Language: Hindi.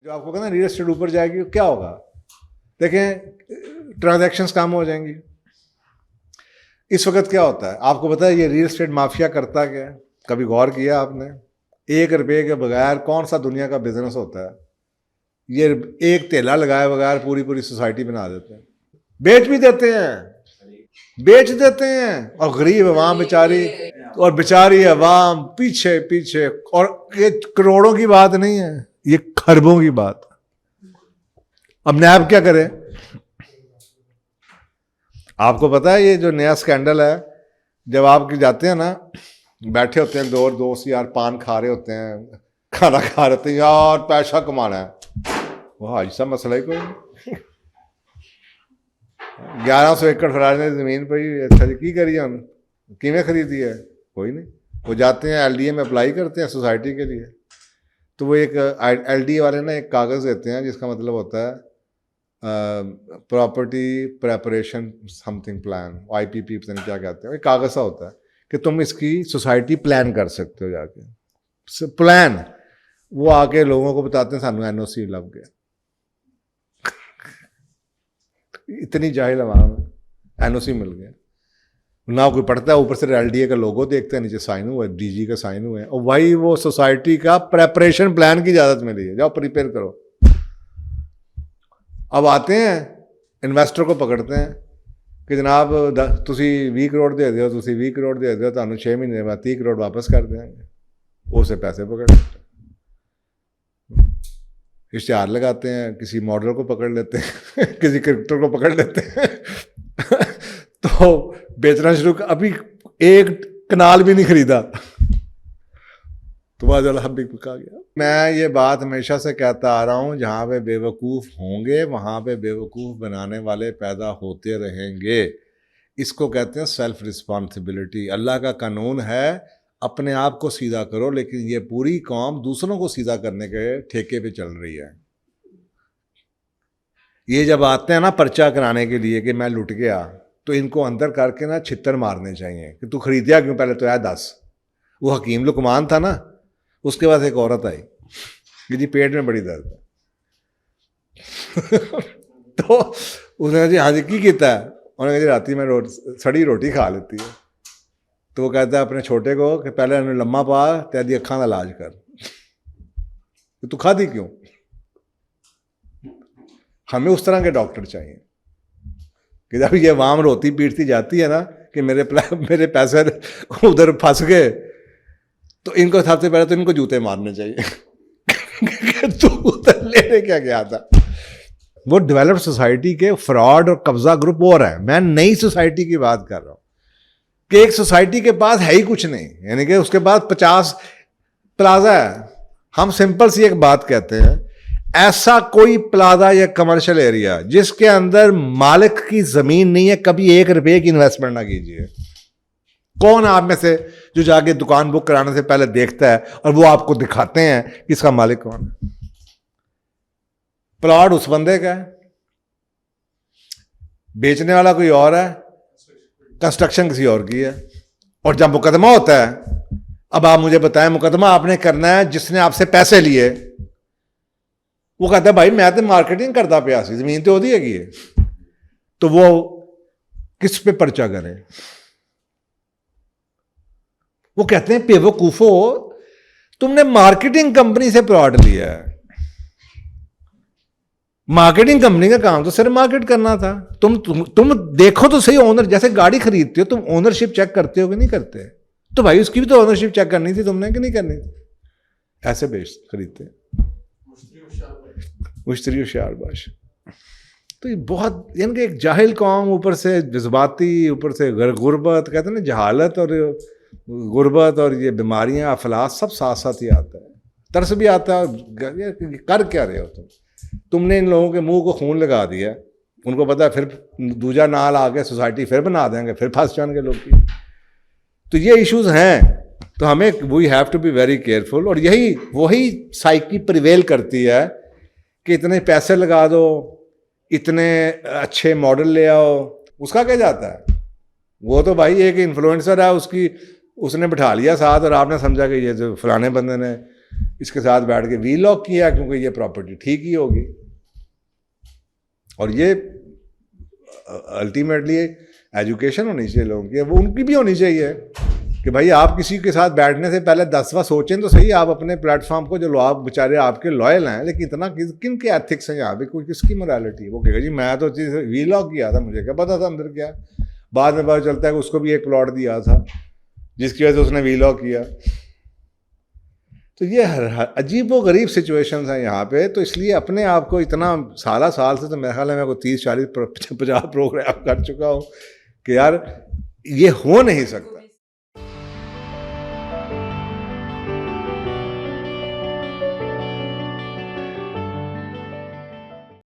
जो आपको कहना रियल एस्टेट ऊपर जाएगी क्या होगा, देखें ट्रांजैक्शंस कम हो जाएंगी। इस वक्त क्या होता है आपको पता है, ये रियल एस्टेट माफिया करता क्या है, कभी गौर किया आपने? 1 रुपये के बगैर कौन सा दुनिया का बिजनेस होता है? ये एक तेला लगाए बगैर पूरी पूरी सोसाइटी बना देते हैं, बेच भी देते हैं, बेच देते हैं, और गरीब अवाम बेचारी, और बेचारी अवाम पीछे पीछे। और ये करोड़ों की बात नहीं है, ये खरबों की बात। अब नैब क्या करे? आपको पता है ये जो नया स्कैंडल है, जब आप जाते हैं ना, बैठे होते हैं दो दोस्त यार, पान खा रहे होते हैं, खाना खा रहे होते हैं, यार पैसा कमाना है, वह ऐसा मसला ही कोई नहीं। 1100 एकड़ फराज ने जमीन पर ही, अच्छा जी की करिए हम किमें खरीदी है, कोई नहीं। वो जाते हैं LDA में अप्लाई करते हैं सोसाइटी के लिए, तो वो एक LDA वाले ना एक कागज़ देते हैं जिसका मतलब होता है property preparation something plan, IPP पता नहीं क्या कहते हैं, एक कागज़ सा होता है कि तुम इसकी सोसाइटी प्लान कर सकते हो जाके, प्लान। वो आके लोगों को बताते हैं सानू NOC लग गया। इतनी जाहिल आवाम है, NOC मिल गया ना, कोई पढ़ता है, ऊपर से LDA का लोगो देखते हैं, नीचे साइन हुआ है, DG का साइन हुआ है, और वही वो सोसाइटी का प्रेपरेशन प्लान की इजाज़त मिली है, जाओ प्रिपेयर करो। अब आते हैं इन्वेस्टर को पकड़ते हैं कि जनाब तुसी 20 करोड़ दे दो, तुसी 20 करोड़ दे दो, तो 6 महीने बाद 30 करोड़ वापस कर देंगे। उसे पैसे पकड़ लेते हैं, इश्तिहार लगाते हैं, किसी मॉडल को पकड़ लेते हैं किसी क्रिकेटर को पकड़ लेते हैं तो बेचना शुरू। अभी एक कनाल भी नहीं खरीदा तो बाद हम भी पका गया। मैं ये बात हमेशा से कहता आ रहा हूँ, जहाँ पे बेवकूफ़ होंगे वहाँ पे बेवकूफ़ बनाने वाले पैदा होते रहेंगे। इसको कहते हैं सेल्फ रिस्पॉन्सिबिलिटी। अल्लाह का कानून है अपने आप को सीधा करो, लेकिन ये पूरी कौम दूसरों को सीधा करने के ठेके पे चल रही है। ये जब आते हैं ना पर्चा कराने के लिए कि मैं लुट गया, तो इनको अंदर करके ना छित्तर मारने चाहिए कि तू खरीदिया क्यों, पहले तो यार 10। वो हकीम लुकमान था ना, उसके बाद एक औरत आई कि जी पेट में बड़ी दर्द है तो उसने कहा जी हाँ जी की किया है, उन्होंने कहा जी राती में सड़ी रोटी खा लेती है। तो वो कहता है अपने छोटे को कि पहले उन्हें लम्मा पा तेरी अखां का इलाज कर, तू खाती क्यों? हमें उस तरह के डॉक्टर चाहिए कि जब ये वाम रोती पीटती जाती है ना कि मेरे पैसे उधर फंस गए, तो इनको सबसे पहले तो इनको जूते मारने चाहिए तू उधर लेने क्या गया था। वो डेवलप्ड सोसाइटी के फ्रॉड और कब्जा ग्रुप और है। मैं नई सोसाइटी की बात कर रहा हूँ कि एक सोसाइटी के पास है ही कुछ नहीं, यानी कि उसके पास 50 प्लाजा है। हम सिंपल सी एक बात कहते हैं, ऐसा कोई प्लाजा या कमर्शियल एरिया जिसके अंदर मालिक की जमीन नहीं है, कभी 1 रुपये की इन्वेस्टमेंट ना कीजिए। कौन आप में से जो जाके दुकान बुक कराने से पहले देखता है और वो आपको दिखाते हैं कि इसका मालिक कौन है? प्लॉट उस बंदे का है, बेचने वाला कोई और है, कंस्ट्रक्शन किसी और की है। और जब मुकदमा होता है, अब आप मुझे बताएं, मुकदमा आपने करना है जिसने आपसे पैसे लिए, वो कहता है भाई मैं तो मार्केटिंग करता पिया सी, जमीन तो होती हैगी है, तो वो किस पे पर्चा करे? वो कहते हैं बेवकूफो, तुमने मार्केटिंग कंपनी से प्लॉट लिया है। मार्केटिंग कंपनी का काम तो सिर्फ मार्केट करना था। तुम देखो तो सही, ओनर जैसे गाड़ी खरीदते हो तुम ओनरशिप चेक करते हो कि नहीं करते? तो भाई उसकी भी तो ओनरशिप चेक करनी थी तुमने कि नहीं करनी थी? ऐसे बेच खरीदते मुश्तरी शारबाश। तो ये बहुत, यानी कि एक जाहिल कौम, ऊपर से जज्बाती, ऊपर से गुर्बत, कहते हैं ना जहालत और गुर्बत और ये बीमारियां अफलास सब साथ साथ ही आता है। तरस भी आता है, कर क्या रहे हो तुमने इन लोगों के मुंह को खून लगा दिया। उनको पता है फिर दूजा नाल आके सोसाइटी फिर बना देंगे, फिर फंस जाएंगे लोग की। तो ये इश्यूज हैं, तो हमें we have to be very careful. और यही वही साइकी प्रिवेल करती है कि इतने पैसे लगा दो, इतने अच्छे मॉडल ले आओ, उसका क्या जाता है? वो तो भाई एक इन्फ्लुएंसर है, उसने बिठा लिया साथ और आपने समझा कि ये जो फलाने बंदे ने इसके साथ बैठ के वीलॉग किया क्योंकि ये प्रॉपर्टी ठीक ही होगी। और ये अल्टीमेटली एजुकेशन होनी चाहिए लोगों की, वो उनकी भी होनी चाहिए कि भाई आप किसी के साथ बैठने से पहले 10वां सोचें तो सही आप अपने प्लेटफॉर्म को, जो लोग बेचारे आपके लॉयल हैं, लेकिन इतना किन के एथिक्स हैं यहाँ पे, कोई किसकी मोरालिटी है। वो कहेगा जी मैं तो चीज़ वीलॉग किया था, मुझे क्या पता था अंदर क्या। बाद में पता चलता है कि उसको भी एक प्लॉट दिया था जिसकी वजह से उसने वीलॉग किया। तो ये अजीब व गरीब सिचुएशंस हैं यहाँ पे। तो इसलिए अपने आप को इतना साल से, तो मेरे ख्याल है मैं को 30-40-50 प्रोग्राम कर चुका हूँ कि यार ये हो नहीं सकता।